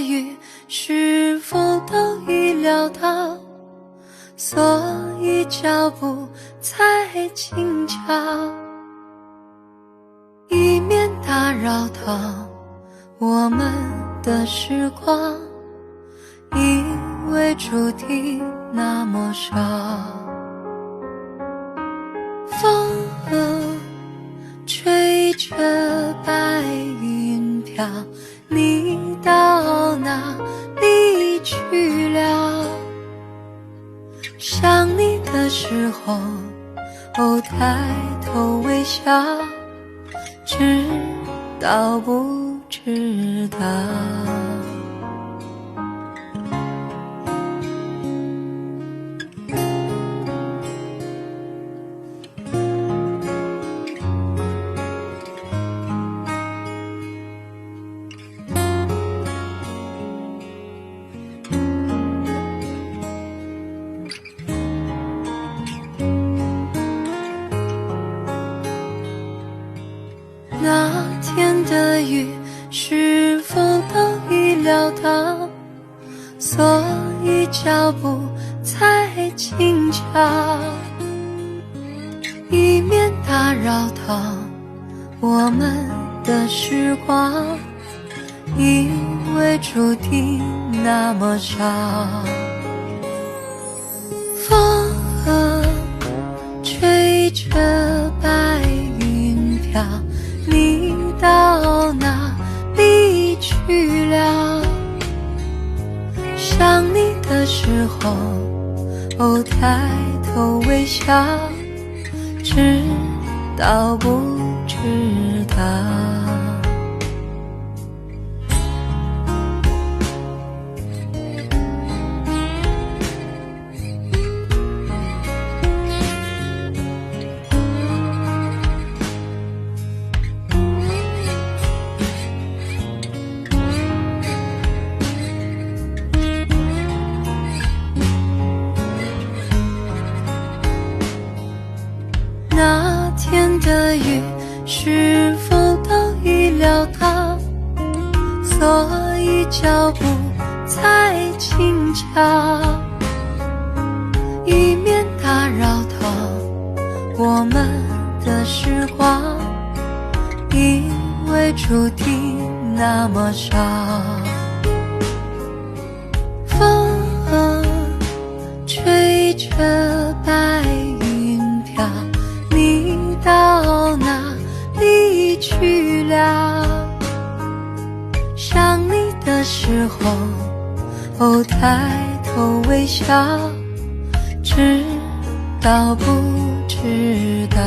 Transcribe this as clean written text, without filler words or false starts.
雨是否都已料到，所以脚步才轻巧，以免打扰到我们的时光，因为注定那么少。风吹着白云飘，你到哪里去了？想你的时候，抬头微笑，知道不知道？那天的雨是否都已料到，所以脚步才轻巧，以免打扰到我们的时光，因为注定那么少。风吹着白云飘，你到哪里去了？想你的时候，抬头微笑，知道不知道？那天的雨是否都已料到，所以脚步才轻巧，以免打扰到我们的时光，因为注定那么少。风吹着白云飘，你到哪里去了？想你的时候，抬头微笑，知道不知道？